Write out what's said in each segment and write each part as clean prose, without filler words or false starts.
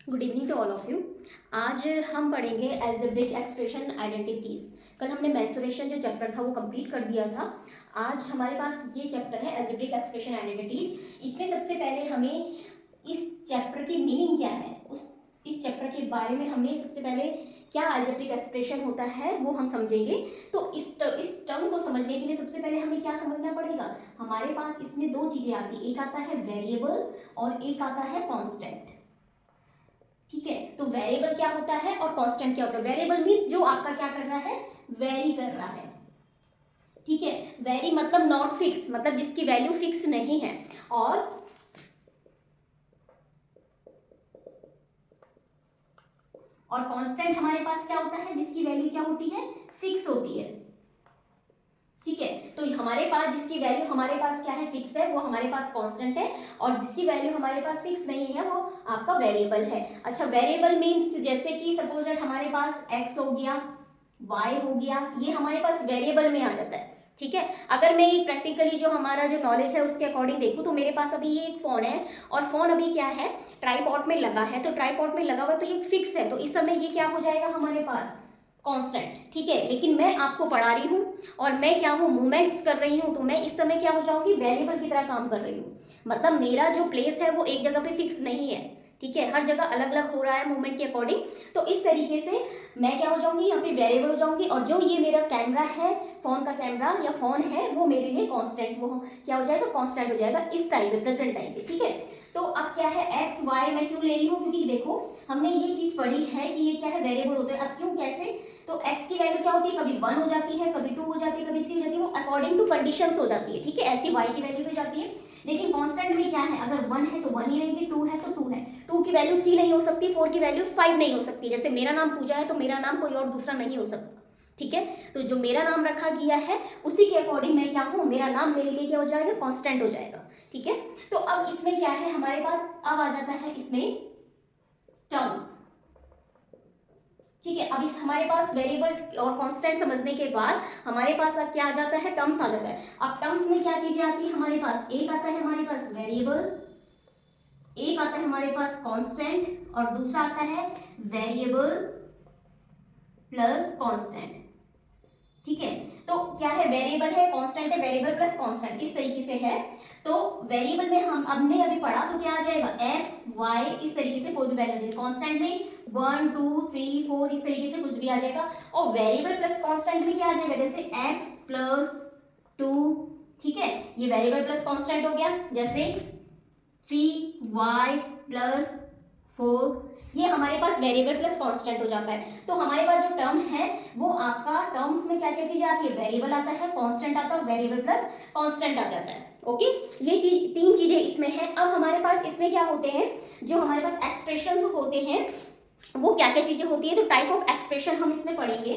Good evening to all of you. आज हम पढ़ेंगे एल्जेब्रिक एक्सप्रेशन आइडेंटिटीज। कल हमने मेंसुरेशन जो चैप्टर था वो कंप्लीट कर दिया था। आज हमारे पास ये चैप्टर है एल्जेब्रिक एक्सप्रेशन आइडेंटिटीज। इसमें सबसे पहले हमें इस चैप्टर की मीनिंग क्या है, इस चैप्टर के बारे में हमने सबसे पहले क्या एल्जेब्रिक एक्सप्रेशन होता है वो हम समझेंगे। तो इस टर्म को समझने के लिए सबसे पहले हमें क्या समझना पड़ेगा। हमारे पास इसमें दो चीज़ें आती है, एक आता है वेरिएबल और एक आता है कॉन्स्टेंट। ठीक है, तो वेरिएबल क्या होता है और कांस्टेंट क्या होता है। वेरिएबल मींस जो आपका क्या कर रहा है, वेरी कर रहा है। ठीक है, वेरी मतलब नॉट फिक्स, मतलब जिसकी वैल्यू फिक्स नहीं है। और कांस्टेंट हमारे पास क्या होता है, जिसकी वैल्यू क्या होती है, फिक्स होती है। ठीक है, तो हमारे पास जिसकी वैल्यू हमारे पास क्या है, फिक्स है, वो हमारे पास कांस्टेंट है। और जिसकी वैल्यू हमारे पास फिक्स नहीं है वो आपका वेरिएबल है। अच्छा, वेरिएबल मींस जैसे कि सपोज दैट हमारे पास x हो गया, y हो गया, ये हमारे पास वेरिएबल में आ जाता है। ठीक है, अगर मैं प्रैक्टिकली जो हमारा जो नॉलेज है उसके अकॉर्डिंग देखूँ तो मेरे पास अभी ये एक फ़ोन है और फ़ोन अभी क्या है, ट्राईपॉड में लगा है। तो ट्राईपॉड में लगा हुआ तो ये फिक्स है, तो इस समय ये क्या हो जाएगा हमारे पास, कांस्टेंट। ठीक है, लेकिन मैं आपको पढ़ा रही हूँ और मैं क्या हूँ, मूवमेंट्स कर रही हूँ, तो मैं इस समय क्या हो जाऊंगी, वेरिएबल की तरह काम कर रही हूँ। मतलब मेरा जो प्लेस है वो एक जगह पे फिक्स नहीं है। ठीक है, हर जगह अलग अलग हो रहा है मूवमेंट के अकॉर्डिंग। तो इस तरीके से मैं क्या हो जाऊंगी, यहाँ पे वेरिएबल हो जाऊंगी। और जो ये मेरा कैमरा है, फोन का कैमरा या फोन है, वो मेरे लिए कांस्टेंट, वो क्या हो जाएगा, कांस्टेंट हो जाएगा इस टाइम पे, प्रेजेंट टाइम पे। ठीक है, तो अब क्या है, एक्स वाई मैं क्यों ले रही हूँ, क्योंकि देखो हमने ये चीज पढ़ी है कि ये क्या है, वेरिएबल होते हैं। अब क्यों, कैसे, तो x की वैल्यू क्या होती है, कभी 1 हो जाती है, कभी 2 हो जाती है, कभी 3 हो जाती है, वो अकॉर्डिंग टू कंडीशंस हो जाती है। ठीक है, ऐसी y की वैल्यू भी जाती है। लेकिन कांस्टेंट में क्या है, अगर 1 है तो 1 ही रहेगी, 2 है तो 2 है, 2 की वैल्यू 3 नहीं हो सकती, 4 की वैल्यू 5 नहीं हो सकती। जैसे मेरा नाम पूजा है तो मेरा नाम कोई और दूसरा नहीं हो सकता। ठीक है, तो जो मेरा नाम रखा गया है उसी के अकॉर्डिंग मैं क्या हूँ, मेरा नाम मेरे लिए क्या हो जाएगा, कांस्टेंट हो जाएगा। ठीक है, तो अब इसमें क्या है हमारे पास, अब आ जाता है इसमें टर्म्स। ठीक है, अब इस हमारे पास वेरिएबल और कांस्टेंट समझने के बाद हमारे पास अब क्या आ जाता है, टर्म्स आ जाता है। अब टर्म्स में क्या चीजें आती है हमारे पास, एक आता है हमारे पास वेरिएबल, एक आता है हमारे पास कांस्टेंट और दूसरा आता है वेरिएबल प्लस कांस्टेंट। ठीक है, तो क्या है, वेरिएबल है, कांस्टेंट है, वेरिएबल प्लस कांस्टेंट इस तरीके से है। तो वेरिएबल में हम हमने अभी पढ़ा तो क्या आ जाएगा, x y, इस तरीके से कोई भी वैल्यू आ जाएगी। कांस्टेंट में 1 2 3 4 इस तरीके से कुछ भी आ जाएगा। और वेरिएबल प्लस कांस्टेंट में क्या आ जाएगा, जैसे x प्लस 2। ठीक है, ये वेरिएबल प्लस कांस्टेंट हो गया। जैसे 3y प्लस 4, ये हमारे पास वेरिएबल प्लस कांस्टेंट हो जाता है। तो हमारे पास जो टर्म है वो आपका, टर्म्स में क्या क्या चीजें आती है, वेरिएबल आता है, कांस्टेंट आता है, वेरिएबल प्लस कांस्टेंट आ जाता है। ओके, ये चीज, तीन चीजें इसमें है। अब हमारे पास इसमें क्या होते हैं, जो हमारे पास एक्सप्रेशन होते हैं वो क्या क्या चीजें होती है। तो टाइप ऑफ एक्सप्रेशन हम इसमें पढ़ेंगे,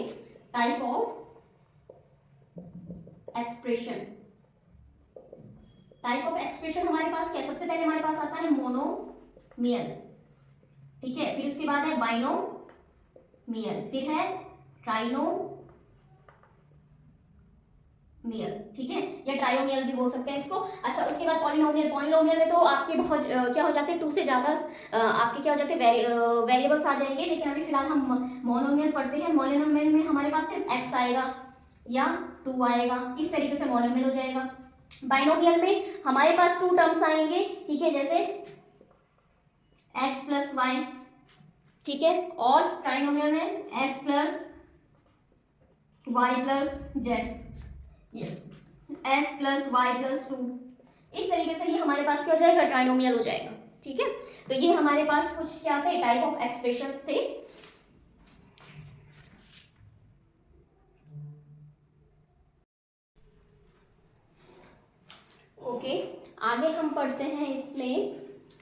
type of expression. Type of expression हमारे पास क्या, सबसे पहले हमारे पास आता है मोनोमियल। ठीक है, फिर उसके बाद है बाइनोमियल, फिर है ट्राइनोमियल। ठीक है, या ट्रायोमियल भी बोल सकते हैं इसको। अच्छा, उसके बाद पॉलिनोमियल। पॉलिनोमियल में तो आपके बहुत क्या हो जाते हैं, 2 से ज्यादा आपके क्या हो जाते हैं, वेरिएबल्स आ जाएंगे। लेकिन अभी फिलहाल हम मोनोमियल पढ़ते हैं। मोनोमियल में हमारे पास सिर्फ x आएगा या 2 आएगा, इस तरीके से मोनोमियल हो जाएगा। बाइनोमियल में हमारे पास 2 टर्म्स आएंगे। ठीक है, जैसे x प्लस वाई। ठीक है, और ट्राइनोमियल में x plus y plus z, x plus y plus 2, इस तरीके से ये हमारे पास क्या हो जाएगा, ट्राइनोमियल हो जाएगा। ठीक है, तो ये हमारे पास कुछ क्या थे, टाइप ऑफ एक्सप्रेशन थे। ओके, आगे हम पढ़ते हैं इसमें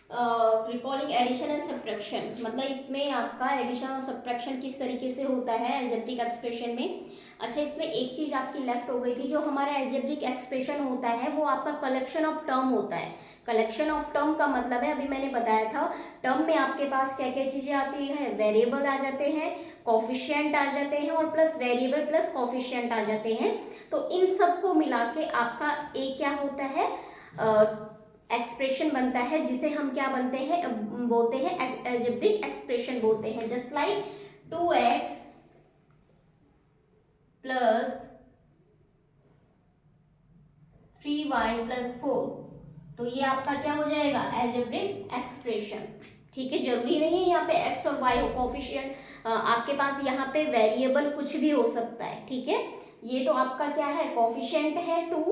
रिकॉर्डिंग एडिशन एंड सब्ट्रैक्शन। मतलब इसमें आपका एडिशन और सब्ट्रैक्शन किस तरीके से होता है एल्जेब्रिक एक्सप्रेशन में। अच्छा, इसमें एक चीज आपकी लेफ्ट हो गई थी, जो हमारा एल्जेब्रिक एक्सप्रेशन होता है वो आपका कलेक्शन ऑफ टर्म होता है। कलेक्शन ऑफ टर्म का मतलब है, अभी मैंने बताया था, टर्म में आपके पास क्या क्या चीजें आती है, वेरिएबल आ जाते हैं, कॉफिशिएंट आ जाते हैं और प्लस वेरिएबल प्लस कॉफिशिएंट आ जाते हैं। तो इन सब को मिला के आपका एक क्या होता है, एक्सप्रेशन बनता है जिसे हम क्या बनते हैं बोलते हैं अलजेब्रिक एक्सप्रेशन बोलते हैं। Just like 2x plus 3y plus 4, तो ये आपका क्या हो जाएगा अलजेब्रिक एक्सप्रेशन। ठीक है, जरूरी नहीं है यहाँ पे x और y हो, कोफिशिएंट आपके पास यहाँ पे वेरिएबल कुछ भी हो सकता है। ठीक है, ये तो आपका क्या है कोफिशिएंट है 2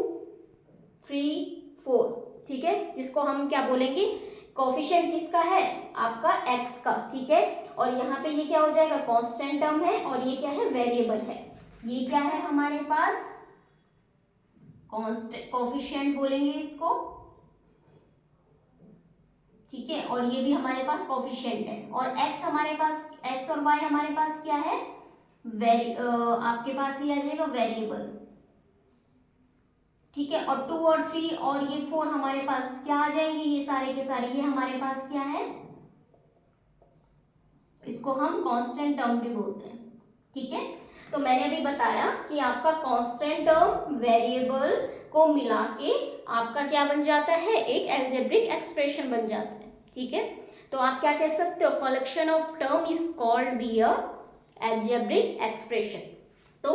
3 4, ठीक है, जिसको हम क्या बोलेंगे कोफिशिएंट किसका है आपका x का। ठीक है, और यहाँ पे ये क्या हो जाएगा कांस्टेंट टर्म है और ये क्या है वेरिएबल है। ये क्या है हमारे पास कांस्टेंट कोफिशिएंट बोलेंगे इसको। ठीक है, और ये भी हमारे पास कोफिशिएंट है और x हमारे पास x और y हमारे पास क्या है आपके पास ये आ जाएगा वेरिएबल। ठीक है, और 2 और 3 और ये 4 हमारे पास क्या आ जाएंगे, ये सारे के सारे ये हमारे पास क्या है, इसको हम कांस्टेंट टर्म भी बोलते हैं। ठीक है, तो मैंने अभी बताया कि आपका कांस्टेंट टर्म वेरिएबल को मिला के आपका क्या बन जाता है एक अलजेब्रिक एक्सप्रेशन बन जाता है। ठीक है, तो आप क्या कह सकते हो collection of term is called be a algebraic expression. तो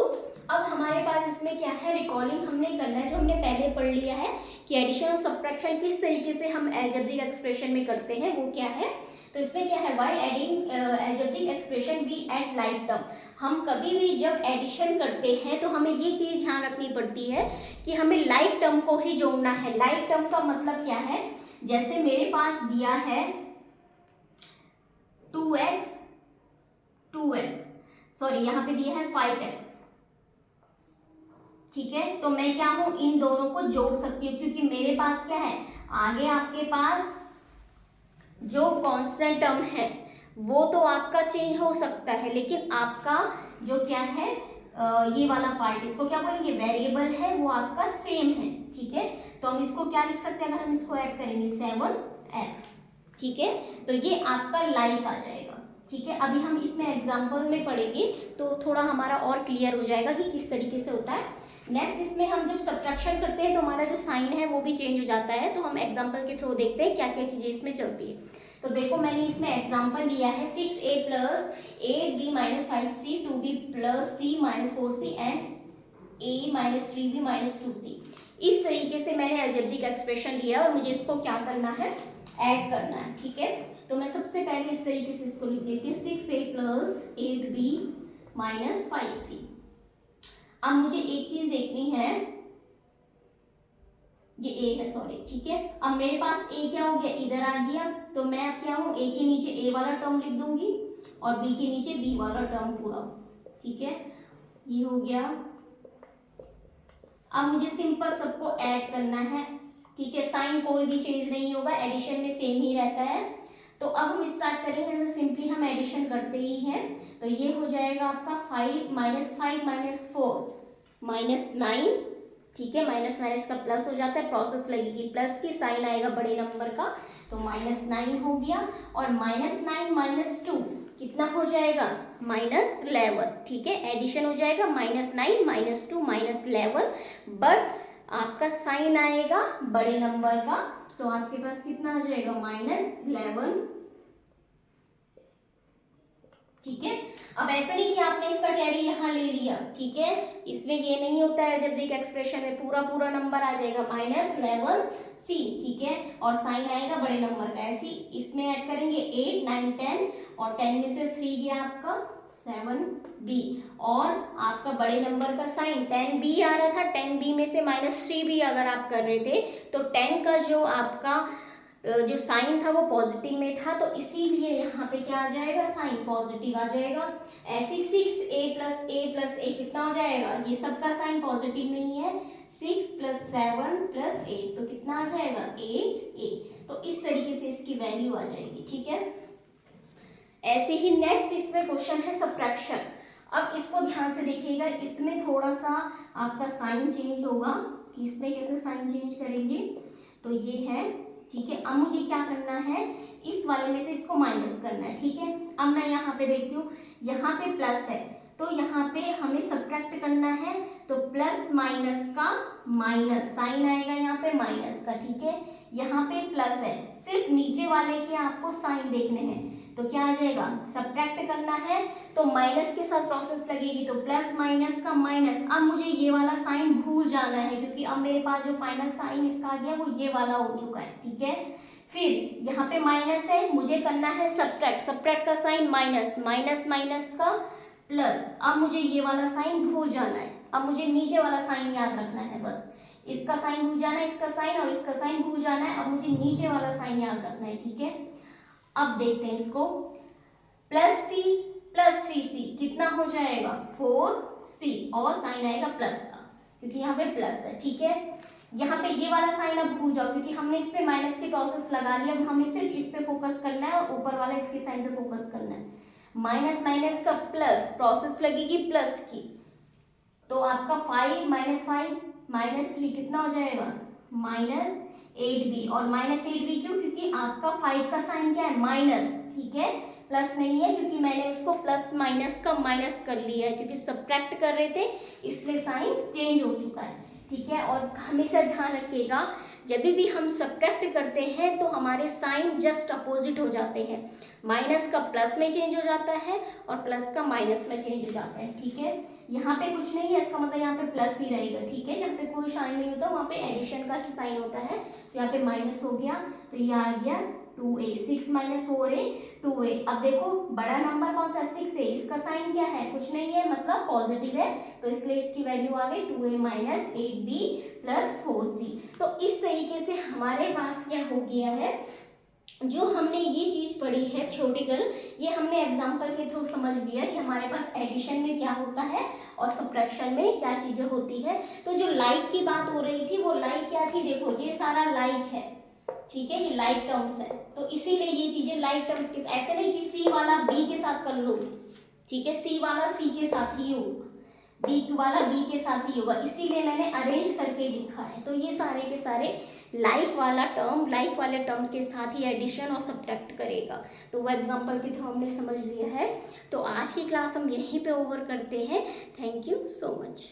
अब हमारे पास इसमें क्या है रिकॉलिंग हमने करना है जो हमने पहले पढ़ लिया है कि एडिशन और सब्ट्रैक्शन किस तरीके से हम अलजेब्रिक एक्सप्रेशन में करते हैं वो क्या है। तो इसमें क्या है while adding algebraic expression we add like term. हम कभी भी जब एडिशन करते हैं तो हमें ये चीज ध्यान रखनी पड़ती है कि हमें लाइक टर्म को ही जोड़ना है। लाइक टर्म का मतलब क्या है, जैसे मेरे पास दिया है 2x सॉरी यहाँ पे दिया है 5x। ठीक है, तो मैं क्या हूं इन दोनों को जोड़ सकती हूँ क्योंकि मेरे पास क्या है आगे आपके पास जो कांस्टेंट टर्म है वो तो आपका चेंज हो सकता है लेकिन आपका जो क्या है ये वाला पार्ट इसको क्या बोलेंगे वेरिएबल है वो आपका सेम है। ठीक है, तो हम इसको क्या लिख सकते हैं अगर हम इसको ऐड करेंगे 7x। ठीक है, तो ये आपका लाइक आ जाएगा। ठीक है, अभी हम इसमें एग्जाम्पल में पढ़ेंगे तो थोड़ा हमारा और क्लियर हो जाएगा कि किस तरीके से होता है। नेक्स्ट इसमें हम जब सब्ट्रैक्शन करते हैं तो हमारा जो साइन है वो भी चेंज हो जाता है। तो हम एग्जाम्पल के थ्रू देखते हैं क्या क्या चीजें इसमें चलती है। तो देखो मैंने इसमें एग्जाम्पल लिया है 6a plus 8b minus 5c 2b plus c minus 4c and a minus 3b minus 2c। इस तरीके से मैंने अलजेब्रिक एक्सप्रेशन लिया और मुझे इसको क्या करना है ऐड करना है। ठीक है, तो मैं सबसे पहले इस तरीके से इसको लिख देती हूँ 6a plus 8b minus 5c। अब मुझे एक चीज देखनी है, ये a है सॉरी। ठीक है, अब मेरे पास a क्या हो गया इधर आ गया तो मैं अब क्या हूँ a के नीचे a वाला टर्म लिख दूंगी और b के नीचे b वाला टर्म पूरा। ठीक है, ये हो गया। अब मुझे सिंपल सबको ऐड करना है। ठीक है, साइन कोई भी चेंज नहीं होगा, एडिशन में सेम ही रहता है। तो अब हम स्टार्ट करेंगे जैसे सिंपली हम एडिशन करते ही हैं। तो ये हो जाएगा आपका 5 माइनस 4 माइनस 9। ठीक है, माइनस माइनस का प्लस हो जाता है, प्रोसेस लगेगी प्लस की, साइन आएगा बड़े नंबर का तो -9 हो गया और -9 माइनस 2 कितना हो जाएगा -11। ठीक है, एडिशन हो जाएगा -9 माइनस 2 -11 बट आपका साइन आएगा बड़े नंबर का तो आपके पास कितना आ जाएगा -11। ठीक है, अब ऐसा नहीं कि आपने इसका कैरी यहाँ ले लिया। ठीक है, इसमें ये नहीं होता है अलजेब्रिक एक्सप्रेशन में पूरा नंबर आ जाएगा -11c। ठीक है, और साइन आएगा बड़े नंबर का। ऐसे इसमें ऐड करेंगे 8 9 10 और 10 में से 3 गया आपका 7b और आपका बड़े नंबर का साइन 10b आ रहा था, 10b में से -3 भी अगर आप कर रहे थे तो 10 का जो आपका जो साइन था वो पॉजिटिव में था तो इसीलिए यहाँ पे क्या आ जाएगा साइन पॉजिटिव आ जाएगा। ऐसे 6a कितना हो जाएगा, ये सबका साइन पॉजिटिव में ही है, 6 + 7 + 8 तो कितना आ जाएगा 8a। तो इस तरीके से इसकी वैल्यू आ जाएगी। ठीक है, ऐसे ही नेक्स्ट इसमें क्वेश्चन है सब्ट्रैक्शन। अब इसको ध्यान से देखिएगा, इसमें थोड़ा सा आपका साइन चेंज होगा कि इसमें कैसे साइन चेंज करेंगे। तो ये है। ठीक है, अब मुझे क्या करना है इस वाले में से इसको माइनस करना है। ठीक है, अब मैं यहाँ पे देखती हूँ यहाँ पे प्लस है तो यहाँ पे हमें सब्ट्रैक्ट करना है तो प्लस माइनस का माइनस साइन आएगा यहाँ पे माइनस का। ठीक है, यहाँ पे प्लस है, सिर्फ नीचे वाले के आपको साइन देखने हैं, तो क्या आ जाएगा, सब्ट्रैक्ट करना है तो माइनस के साथ प्रोसेस लगेगी, तो प्लस माइनस का माइनस। अब मुझे ये वाला साइन भूल जाना है क्योंकि अब मेरे पास जो फाइनल साइन इसका आ गया वो ये वाला हो चुका है, ठीक है। फिर यहाँ पे माइनस है, मुझे करना है सब्ट्रैक्ट, सब्ट्रैक्ट का साइन माइनस, माइनस माइनस का प्लस। अब मुझे ये वाला साइन भूल जाना है, अब मुझे नीचे वाला साइन याद रखना है, बस इसका साइन भूल जाना है, इसका साइन और इसका साइन भूल जाना है, अब मुझे नीचे वाला साइन याद रखना है, ठीक है। अब देखते हैं इसको, प्लस सी प्लस 3c कितना हो जाएगा 4c और साइन आएगा प्लस का क्योंकि यहाँ पे प्लस है, ठीक है। यहाँ पे ये वाला साइन अब भूल जाओ क्योंकि हमने इस पे माइनस की प्रोसेस लगा ली, अब हमें सिर्फ इस पे फोकस करना है और ऊपर वाला इसके साइन पे फोकस करना है। माइनस माइनस का प्लस, प्रोसेस लगेगी प्लस की, तो आपका 5 माइनस 5 माइनस 3 कितना हो जाएगा माइनस 8b, और माइनस 8b क्यों, क्योंकि आपका 5 का साइन क्या है माइनस, ठीक है, प्लस नहीं है क्योंकि मैंने उसको प्लस माइनस का माइनस कर लिया है क्योंकि सब्ट्रैक्ट कर रहे थे इसलिए साइन चेंज हो चुका है, ठीक है। और हमेशा ध्यान रखिएगा जब भी हम सब्ट्रैक्ट करते हैं तो हमारे साइन जस्ट अपोजिट हो जाते हैं, माइनस का प्लस में चेंज हो जाता है और प्लस का माइनस में चेंज हो जाता है, ठीक है। यहाँ पे कुछ नहीं है, इसका मतलब यहाँ पे प्लस ही रहेगा, ठीक है। जहाँ पे कोई साइन नहीं होता वहाँ पे एडिशन का ही साइन होता है, तो यहाँ पे माइनस हो गया तो ये आ गया 2a, 6 माइनस 4a 2a। अब देखो बड़ा नंबर कौन सा 6 है, इसका साइन क्या है कुछ नहीं है, मतलब पॉजिटिव है, तो इसलिए इसकी वैल्यू आ गई 2a minus 8b plus 4c। तो इस तरीके से हमारे पास क्या हो गया है, जो हमने ये चीज़ पढ़ी है थ्योरेटिकल, ये हमने एग्जाम्पल के थ्रू समझ लिया कि हमारे पास एडिशन में क्या होता है और सब्ट्रैक्शन में क्या चीज़ें होती है। तो जो लाइक की बात हो रही थी वो लाइक क्या थी, देखो ये सारा लाइक है, ठीक है, ये लाइक टर्म्स है, तो इसीलिए ये चीजें लाइक टर्म्स के, ऐसे नहीं कि सी वाला बी के साथ कर लो, ठीक है, सी वाला सी के साथ ही होगा, बी वाला बी के साथ ही होगा, इसीलिए मैंने अरेंज करके लिखा है। तो ये सारे के सारे लाइक वाला टर्म लाइक वाले टर्म्स के साथ ही एडिशन और सब्ट्रैक्ट करेगा, तो वो एग्जांपल के थ्रू हमने समझ लिया है। तो आज की क्लास हम यहीं पे ओवर करते हैं। Thank you so much.